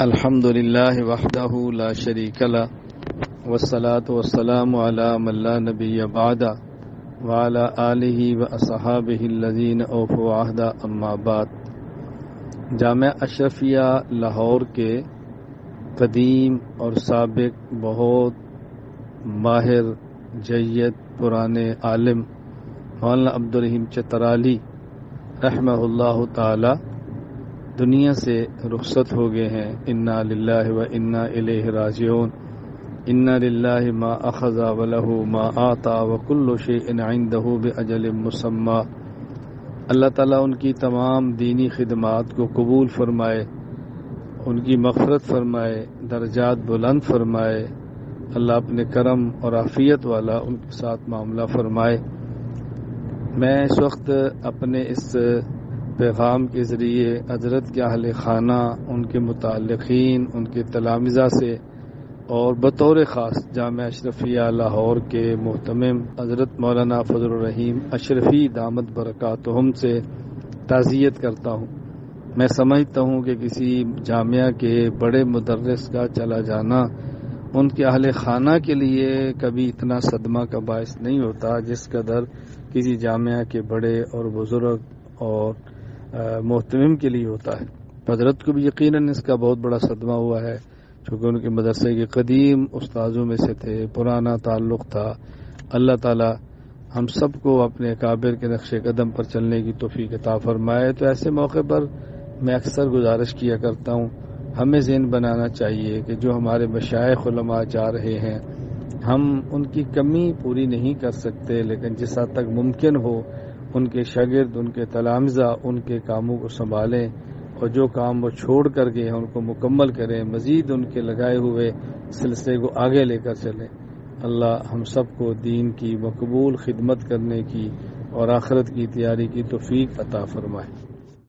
الحمد للہ وحدہ لا شریک لہ والصلاة والسلام علی من لا نبی بعدہ وعلی آلہ واصحابہ الذین اوفوا عہدہ اما بعد۔ جامعہ اشرفیہ لاہور کے قدیم اور سابق بہت ماہر جید پرانے عالم مولانا عبدالرحیم چترالی رحمہ اللہ تعالی دنیا سے رخصت ہو گئے ہیں۔ انا للہ و انا الیہ راجعون۔ انا للہ ما اخذ ولہ ما آتا وکل شیء عنده باجل مسمی۔ اللہ تعالیٰ ان کی تمام دینی خدمات کو قبول فرمائے، ان کی مغفرت فرمائے، درجات بلند فرمائے۔ اللہ اپنے کرم اور عافیت والا ان کے ساتھ معاملہ فرمائے۔ میں اس وقت اپنے اس پیغام کے ذریعے حضرت کے اہل خانہ، ان کے متعلقین، ان کے تلامذہ سے اور بطور خاص جامعہ اشرفیہ لاہور کے محتمم حضرت مولانا فضل الرحیم اشرفی دامت برکاتہم سے تعزیت کرتا ہوں۔ میں سمجھتا ہوں کہ کسی جامعہ کے بڑے مدرس کا چلا جانا ان کے اہل خانہ کے لیے کبھی اتنا صدمہ کا باعث نہیں ہوتا جس قدر کسی جامعہ کے بڑے اور بزرگ اور محتمم کے لیے ہوتا ہے۔ حضرت کو بھی یقیناً اس کا بہت بڑا صدمہ ہوا ہے، چونکہ ان کے مدرسے کے قدیم استاذوں میں سے تھے، پرانا تعلق تھا۔ اللہ تعالی ہم سب کو اپنے اکابر کے نقش قدم پر چلنے کی توفیق عطا فرمائے۔ تو ایسے موقع پر میں اکثر گزارش کیا کرتا ہوں، ہمیں ذہن بنانا چاہیے کہ جو ہمارے مشائخ علماء جا رہے ہیں ہم ان کی کمی پوری نہیں کر سکتے، لیکن جس حد تک ممکن ہو ان کے شاگرد، ان کے تلامذہ ان کے کاموں کو سنبھالیں، اور جو کام وہ چھوڑ کر گئے ہیں ان کو مکمل کریں، مزید ان کے لگائے ہوئے سلسلے کو آگے لے کر چلیں۔ اللہ ہم سب کو دین کی مقبول خدمت کرنے کی اور آخرت کی تیاری کی توفیق عطا فرمائے۔